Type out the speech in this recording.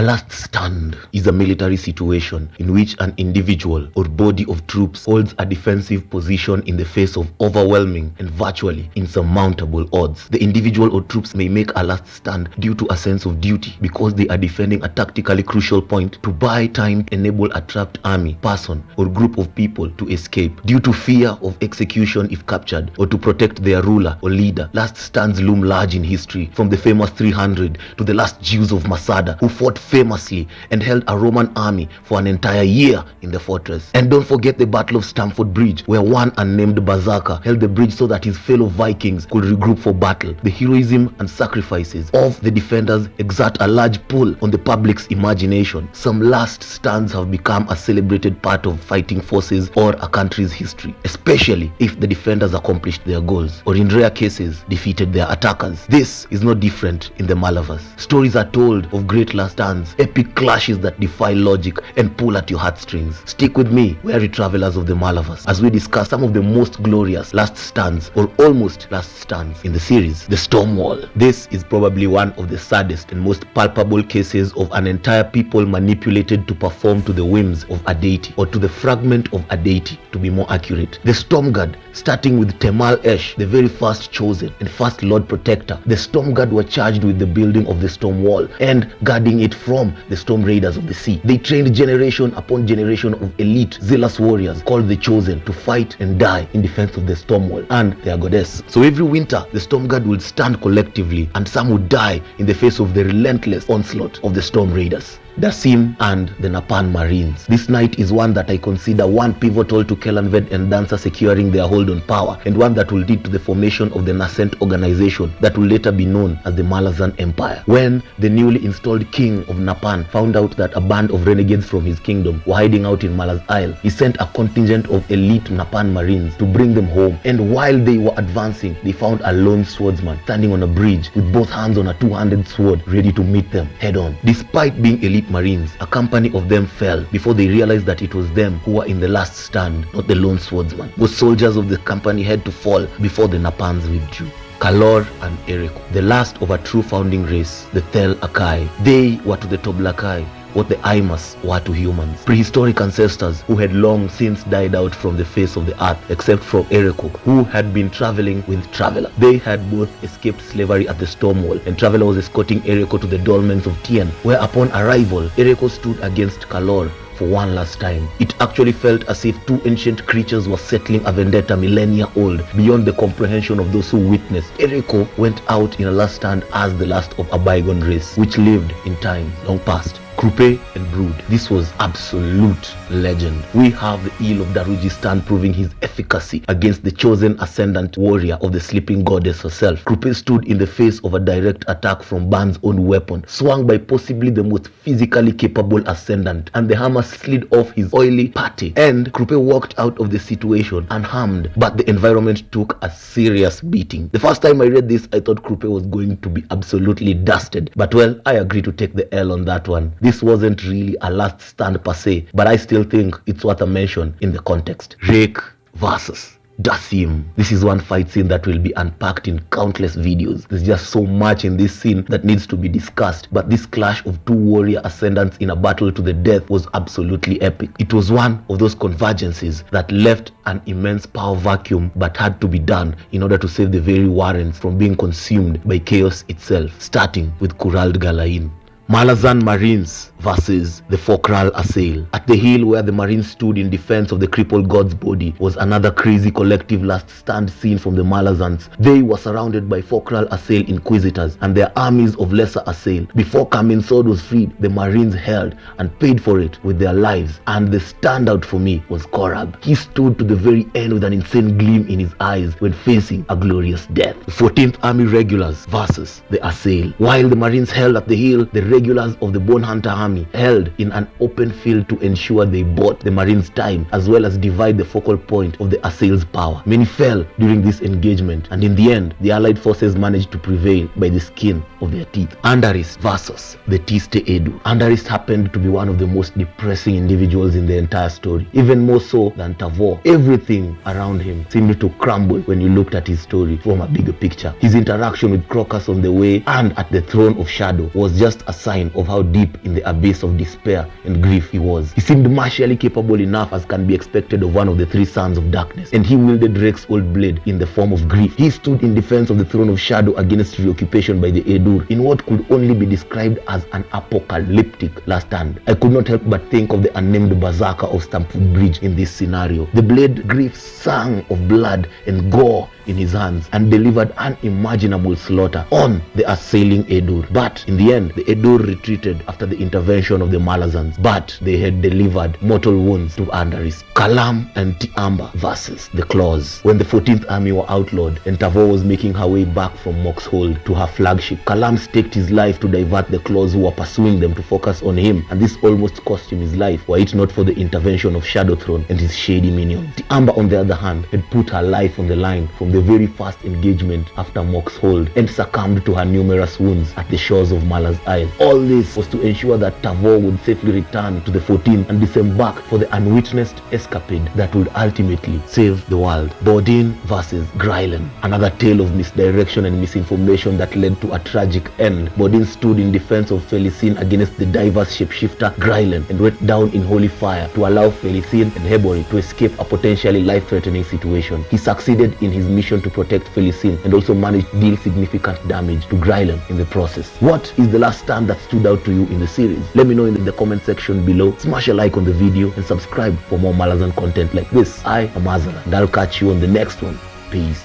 A last stand is a military situation in which an individual or body of troops holds a defensive position in the face of overwhelming and virtually insurmountable odds. The individual or troops may make a last stand due to a sense of duty because they are defending a tactically crucial point, to buy time to enable a trapped army, person, or group of people to escape, due to fear of execution if captured, or to protect their ruler or leader. Last stands loom large in history, from the famous 300 to the last Jews of Masada, who fought famously and held a Roman army for an entire year in the fortress. And don't forget the Battle of Stamford Bridge, where one unnamed berserker held the bridge so that his fellow Vikings could regroup for battle. The heroism and sacrifices of the defenders exert a large pull on the public's imagination. Some last stands have become a celebrated part of fighting forces or a country's history, especially if the defenders accomplished their goals, or in rare cases defeated their attackers. This is no different in the Malaverse. Stories are told of great last stands, epic clashes that defy logic and pull at your heartstrings. Stick with me, weary travelers of the Malaverse, as we discuss some of the most glorious last stands, or almost last stands, in the series. The Storm Wall. This is probably one of the saddest and most palpable cases of an entire people manipulated to perform to the whims of a deity, or to the fragment of a deity, to be more accurate. The Storm Guard, starting with Temal Esh, the very first chosen and first Lord Protector, the Storm Guard were charged with the building of the Storm Wall and guarding it from the Storm Raiders of the Sea. They trained generation upon generation of elite, zealous warriors called the Chosen to fight and die in defense of the Storm Wall and their goddess. So every winter, the Storm Guard would stand collectively, and some would die in the face of the relentless onslaught of the Storm Raiders, the Sim and the Napan Marines. This night is one that I consider one pivotal to Kellanved and Dancer securing their hold on power, and one that will lead to the formation of the nascent organization that will later be known as the Malazan Empire. When the newly installed king of Napan found out that a band of renegades from his kingdom were hiding out in Malaz Isle, he sent a contingent of elite Napan Marines to bring them home, and while they were advancing, they found a lone swordsman standing on a bridge with both hands on a two-handed sword ready to meet them head on. Despite being elite Marines, a company of them fell before they realized that it was them who were in the last stand, not the lone swordsman. Both soldiers of the company had to fall before the Napans withdrew. Kalor and Ereko, the last of a true founding race, the Tel Akai. They were to the Toblakai what the Aimas were to humans, prehistoric ancestors who had long since died out from the face of the earth, except for Ereko, who had been traveling with Traveler. They had both escaped slavery at the Storm Wall, and Traveler was escorting Ereko to the dolmens of Tien, where upon arrival, Ereko stood against Kalor for one last time. It actually felt as if two ancient creatures were settling a vendetta millennia old, beyond the comprehension of those who witnessed. Ereko went out in a last stand as the last of a bygone race, which lived in time long past. Krupe and Brood. This was absolute legend. We have the Eel of Darujistan proving his efficacy against the chosen ascendant warrior of the sleeping goddess herself. Krupe stood in the face of a direct attack from Ban's own weapon, swung by possibly the most physically capable ascendant, and the hammer slid off his oily patty, and Krupe walked out of the situation unharmed, but the environment took a serious beating. The first time I read this, I thought Krupe was going to be absolutely dusted, but well, I agree to take the L on that one. This wasn't really a last stand per se, but I still think it's worth a mention in the context. Rake versus Dasim. This is one fight scene that will be unpacked in countless videos. There's just so much in this scene that needs to be discussed, but this clash of two warrior ascendants in a battle to the death was absolutely epic. It was one of those convergences that left an immense power vacuum, but had to be done in order to save the very Warrens from being consumed by chaos itself, starting with Kurald Galain. Malazan Marines versus the Fokral Assail. At the hill where the Marines stood in defense of the crippled god's body was another crazy collective last stand scene from the Malazans. They were surrounded by Fokral Assail inquisitors and their armies of lesser Assail. Before Kamen Sword was freed, the Marines held and paid for it with their lives, and the standout for me was Korab. He stood to the very end with an insane gleam in his eyes when facing a glorious death. The 14th Army Regulars versus the Assail. While the Marines held at the hill, the regulars of the Bone Hunter Army held in an open field to ensure they bought the Marines time, as well as divide the focal point of the Assail's power. Many fell during this engagement, and in the end, the Allied forces managed to prevail by the skin of their teeth. Andaris versus the Tiste Edu. Andaris happened to be one of the most depressing individuals in the entire story, even more so than Tavor. Everything around him seemed to crumble when you looked at his story from a bigger picture. His interaction with Crocus on the way and at the Throne of Shadow was just a sign of how deep in the abyss of despair and grief he was. He seemed martially capable enough as can be expected of one of the three sons of darkness, and he wielded Rake's old blade in the form of grief. He stood in defense of the throne of shadow against reoccupation by the Edur in what could only be described as an apocalyptic last stand. I could not help but think of the unnamed berserker of Stamford Bridge in this scenario. The blade grief sang of blood and gore in his hands and delivered unimaginable slaughter on the assailing Edur. But in the end, the Edur retreated after the intervention of the Malazans, but they had delivered mortal wounds to Andaris. Kalam and Tiamba versus the Claws. When the 14th Army were outlawed and Tavor was making her way back from Mock's Hold to her flagship, Kalam staked his life to divert the Claws who were pursuing them to focus on him, and this almost cost him his life were it not for the intervention of Shadowthrone and his shady minions. Tiamba, on the other hand, had put her life on the line from the very first engagement after Mock's Hold and succumbed to her numerous wounds at the shores of Mala's Isle. All this was to ensure that Tavor would safely return to the 14th and disembark for the unwitnessed escapade that would ultimately save the world. Bodin versus Grylen. Another tale of misdirection and misinformation that led to a tragic end. Bodin stood in defense of Felicine against the diverse shapeshifter Grylen and went down in holy fire to allow Felicine and Hebori to escape a potentially life-threatening situation. He succeeded in his mission to protect Felicine and also managed to deal significant damage to Grylen in the process. What is the last stand that stood out to you in the series? Let me know in the comment section below. Smash a like on the video and subscribe for more Malazan content like this. I am Azala and I'll catch you on the next one. Peace.